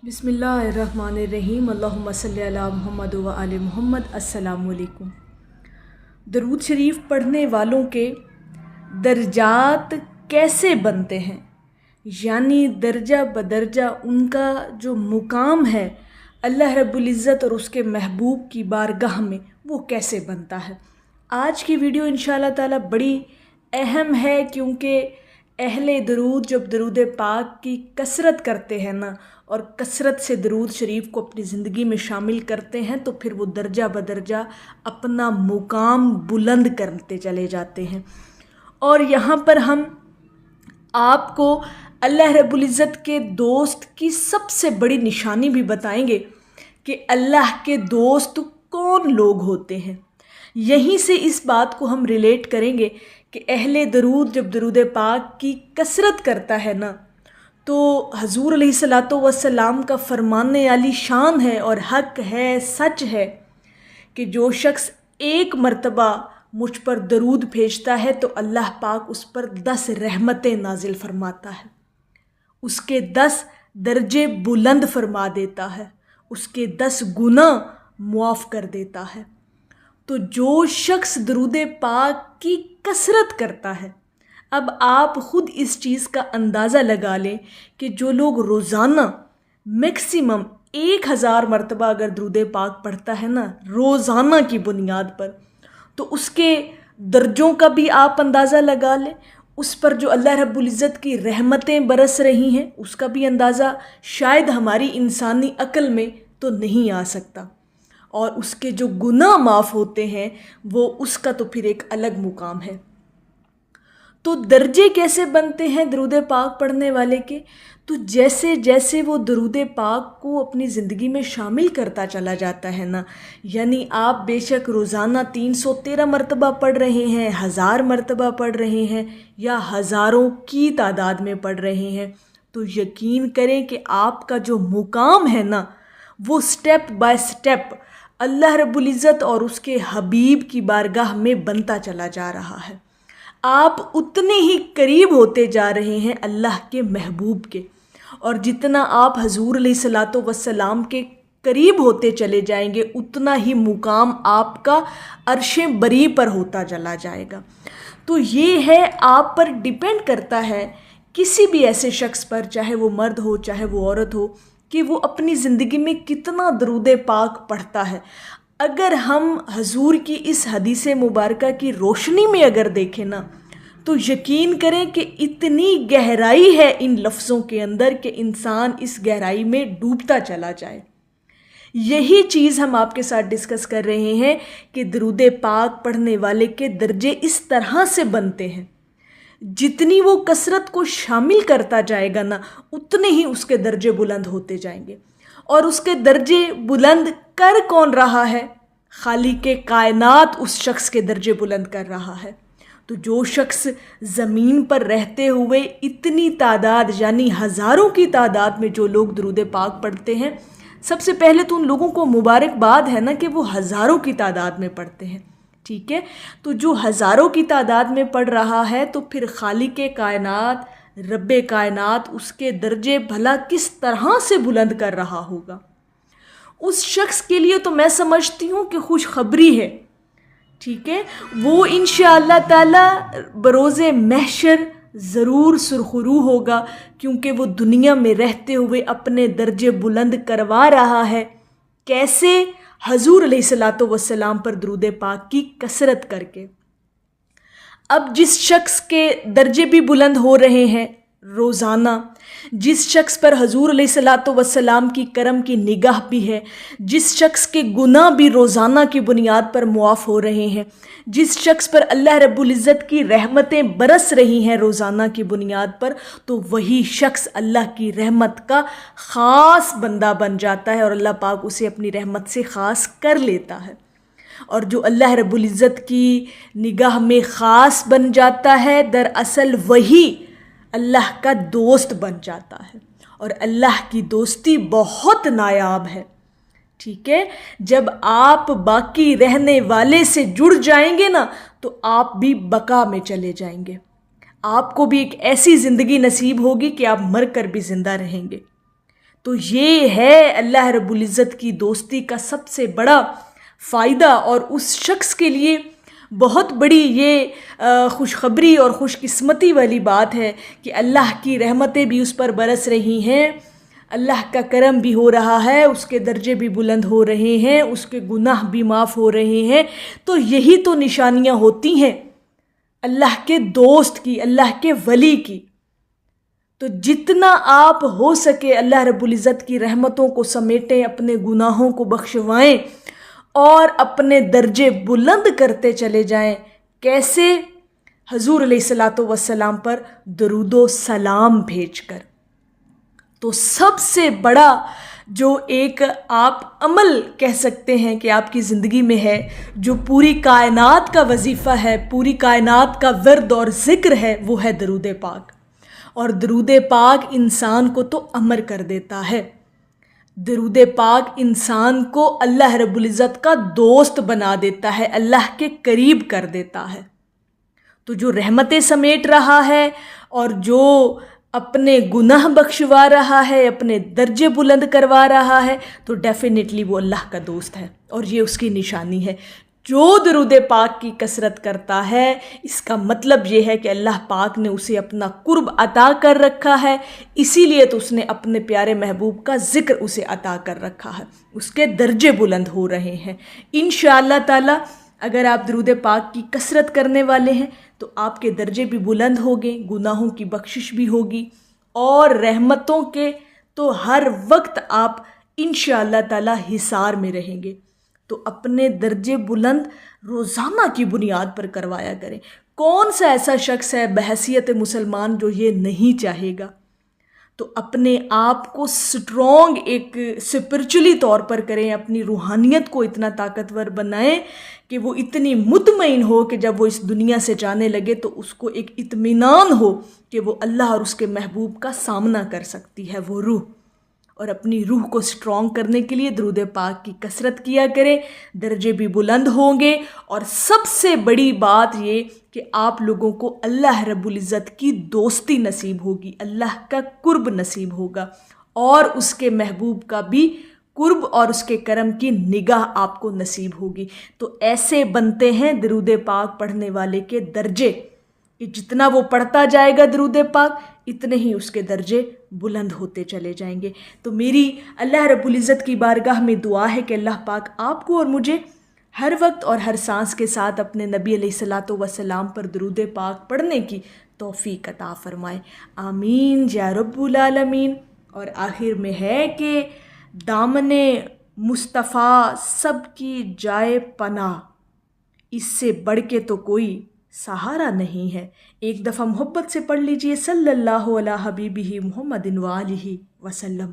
बिस्मिल्लाहिर्रहमानिर्रहीम अल्लाहुम्मा सल्ली अला मुहम्मद व आले मुहम्मद। अस्सलामु अलैकुम। दरूद शरीफ पढ़ने वालों के दर्जात कैसे बनते हैं, यानी दर्जा बदर्जा उनका जो मुकाम है अल्लाह रब्बुल इज़्ज़त और उसके महबूब की बारगाह में वो कैसे बनता है। आज की वीडियो इंशाअल्लाह ताला बड़ी अहम है, क्योंकि अहले दरूद जब दरूद पाक की कसरत करते हैं ना, और कसरत से दरूद शरीफ को अपनी ज़िंदगी में शामिल करते हैं, तो फिर वो दर्जा बदर्जा अपना मुकाम बुलंद करते चले जाते हैं। और यहाँ पर हम आपको अल्लाह रब्बुल इज़्ज़त के दोस्त की सबसे बड़ी निशानी भी बताएंगे कि अल्लाह के दोस्त कौन लोग होते हैं। यहीं से इस बात को हम रिलेट करेंगे कि अहले दरूद जब दरूद पाक की कसरत करता है ना, तो हजूर अलैहिस्सलातु वस्सलाम का फरमाने वाली शान है और हक है, सच है कि जो शख्स एक मर्तबा मुझ पर दरूद भेजता है तो अल्लाह पाक उस पर 10 रहमतें नाजिल फरमाता है, उसके 10 दर्जे बुलंद फरमा देता है, उसके 10 गुनाह मुआफ़ कर देता है। तो जो शख्स दरूद पाक की कसरत करता है, अब आप ख़ुद इस चीज़ का अंदाज़ा लगा लें कि जो लोग रोज़ाना मैक्सिमम 1000 मरतबा अगर दरूद पाक पढ़ता है ना रोज़ाना की बुनियाद पर, तो उसके दर्जों का भी आप अंदाज़ा लगा लें, उस पर जो अल्लाह रब्बुल इज़्ज़त की रहमतें बरस रही हैं उसका भी अंदाज़ा शायद हमारी इंसानी अक्ल में तो नहीं आ सकता, और उसके जो गुनाह माफ़ होते हैं वो उसका तो फिर एक अलग मुकाम है। तो दर्जे कैसे बनते हैं दरूद पाक पढ़ने वाले के? तो जैसे जैसे वो दरूद पाक को अपनी ज़िंदगी में शामिल करता चला जाता है ना, यानी आप बेशक रोज़ाना 313 मरतबा पढ़ रहे हैं, 1000 मरतबा पढ़ रहे हैं, या हज़ारों की तादाद में पढ़ रहे हैं, तो यकीन करें कि आपका जो मुकाम है ना वो स्टेप बाय स्टेप अल्लाह रब्बुल इज़्ज़त और उसके हबीब की बारगाह में बनता चला जा रहा है। आप उतने ही करीब होते जा रहे हैं अल्लाह के महबूब के, और जितना आप हजूर अलैहिस्सलातु वस्सलाम के करीब होते चले जाएंगे उतना ही मुकाम आपका अर्शे बरी पर होता चला जाएगा। तो ये है, आप पर डिपेंड करता है किसी भी ऐसे शख्स पर, चाहे वो मर्द हो चाहे वो औरत हो, कि वो अपनी ज़िंदगी में कितना दरूद पाक पढ़ता है। अगर हम हजूर की इस हदीस मुबारका की रोशनी में अगर देखें ना, तो यकीन करें कि इतनी गहराई है इन लफ्ज़ों के अंदर कि इंसान इस गहराई में डूबता चला जाए। यही चीज़ हम आपके साथ डिस्कस कर रहे हैं कि दरूद पाक पढ़ने वाले के दर्जे इस तरह से बनते हैं, जितनी वो कसरत को शामिल करता जाएगा ना उतने ही उसके दर्जे बुलंद होते जाएंगे। और उसके दर्जे बुलंद कर कौन रहा है? खालिक़े कायनात उस शख्स के दर्जे बुलंद कर रहा है। तो जो शख्स ज़मीन पर रहते हुए इतनी तादाद यानी हज़ारों की तादाद में जो लोग दरूद पाक पढ़ते हैं, सबसे पहले तो उन लोगों को मुबारकबाद है ना कि वो हज़ारों की तादाद में पढ़ते हैं, ठीक है। तो जो हज़ारों की तादाद में पढ़ रहा है, तो फिर खालिक़े कायनात रब्बे कायनात उसके दर्जे भला किस तरह से बुलंद कर रहा होगा। उस शख्स के लिए तो मैं समझती हूँ कि खुशखबरी है, ठीक है। वो इंशाअल्लाह ताला बरोज़े महशर ज़रूर सुरखरू होगा, क्योंकि वो दुनिया में रहते हुए अपने दर्जे बुलंद करवा रहा है। कैसे? हजूर अलैहिस्सलातु वस्सलाम पर दरूद पाक की कसरत करके। अब जिस शख्स के दर्जे भी बुलंद हो रहे हैं रोज़ाना, जिस शख्स पर हजूर अलैहिस्सलातु वस्सलाम की करम की निगाह भी है, जिस शख्स के गुनाह भी रोज़ाना की बुनियाद पर मुआफ़ हो रहे हैं, जिस शख्स पर अल्लाह रब्बुल इज़्ज़त की रहमतें बरस रही हैं रोज़ाना की बुनियाद पर, तो वही शख्स अल्लाह की रहमत का ख़ास बंदा बन जाता है और अल्लाह पाक उसे अपनी रहमत से ख़ास कर लेता है। और जो अल्लाह रब्बुल इज़्ज़त की निगाह में ख़ास बन जाता है, दरअसल वही अल्लाह का दोस्त बन जाता है, और अल्लाह की दोस्ती बहुत नायाब है, ठीक है। जब आप बाकी रहने वाले से जुड़ जाएंगे ना, तो आप भी बका में चले जाएंगे, आपको भी एक ऐसी ज़िंदगी नसीब होगी कि आप मर कर भी ज़िंदा रहेंगे। تو یہ ہے اللہ رب العزت کی دوستی کا سب سے بڑا فائدہ، اور اس شخص کے لیے بہت بڑی یہ خوشخبری اور خوش قسمتی والی بات ہے کہ اللہ کی رحمتیں بھی اس پر برس رہی ہیں، اللہ کا کرم بھی ہو رہا ہے، اس کے درجے بھی بلند ہو رہے ہیں، اس کے گناہ بھی معاف ہو رہے ہیں۔ تو یہی تو نشانیاں ہوتی ہیں اللہ کے دوست کی، اللہ کے ولی کی۔ تو جتنا آپ ہو سکے اللہ رب العزت کی رحمتوں کو سمیٹیں، اپنے گناہوں کو بخشوائیں اور اپنے درجے بلند کرتے چلے جائیں۔ کیسے؟ حضور علیہ الصلاۃ والسلام پر درود و سلام بھیج کر۔ تو سب سے بڑا جو ایک آپ عمل کہہ سکتے ہیں کہ آپ کی زندگی میں ہے، جو پوری کائنات کا وظیفہ ہے، پوری کائنات کا ورد اور ذکر ہے، وہ ہے درود پاک۔ اور درود پاک انسان کو تو امر کر دیتا ہے، درود پاک انسان کو اللہ رب العزت کا دوست بنا دیتا ہے، اللہ کے قریب کر دیتا ہے۔ تو جو رحمتیں سمیٹ رہا ہے اور جو اپنے گناہ بخشوا رہا ہے، اپنے درجے بلند کروا رہا ہے، تو ڈیفینیٹلی وہ اللہ کا دوست ہے، اور یہ اس کی نشانی ہے۔ جو درود پاک کی کثرت کرتا ہے، اس کا مطلب یہ ہے کہ اللہ پاک نے اسے اپنا قرب عطا کر رکھا ہے، اسی لیے تو اس نے اپنے پیارے محبوب کا ذکر اسے عطا کر رکھا ہے، اس کے درجے بلند ہو رہے ہیں۔ انشاءاللہ تعالی اگر آپ درود پاک کی کثرت کرنے والے ہیں تو آپ کے درجے بھی بلند ہوگے، گناہوں کی بخشش بھی ہوگی، اور رحمتوں کے تو ہر وقت آپ انشاءاللہ تعالی حصار میں رہیں گے۔ تو اپنے درجے بلند روزانہ کی بنیاد پر کروایا کریں۔ کون سا ایسا شخص ہے بحیثیت مسلمان جو یہ نہیں چاہے گا؟ تو اپنے آپ کو سٹرونگ ایک اسپرچولی طور پر کریں، اپنی روحانیت کو اتنا طاقتور بنائیں کہ وہ اتنی مطمئن ہو کہ جب وہ اس دنیا سے جانے لگے تو اس کو ایک اطمینان ہو کہ وہ اللہ اور اس کے محبوب کا سامنا کر سکتی ہے وہ روح۔ اور اپنی روح کو سٹرونگ کرنے کے لیے درود پاک کی کثرت کیا کریں، درجے بھی بلند ہوں گے، اور سب سے بڑی بات یہ کہ آپ لوگوں کو اللہ رب العزت کی دوستی نصیب ہوگی، اللہ کا قرب نصیب ہوگا، اور اس کے محبوب کا بھی قرب اور اس کے کرم کی نگاہ آپ کو نصیب ہوگی۔ تو ایسے بنتے ہیں درود پاک پڑھنے والے کے درجے کہ جتنا وہ پڑھتا جائے گا درود پاک، اتنے ہی اس کے درجے بلند ہوتے چلے جائیں گے۔ تو میری اللہ رب العزت کی بارگاہ میں دعا ہے کہ اللہ پاک آپ کو اور مجھے ہر وقت اور ہر سانس کے ساتھ اپنے نبی علیہ الصلاۃ والسلام پر درود پاک پڑھنے کی توفیق عطا فرمائے، آمین یا رب العالمین۔ اور آخر میں ہے کہ دامن مصطفیٰ سب کی جائے پناہ، اس سے بڑھ کے تو کوئی سہارا نہیں ہے۔ ایک دفعہ محبت سے پڑھ لیجئے، صلی اللہ علیہ حبیبہ محمد وآلہ وسلم۔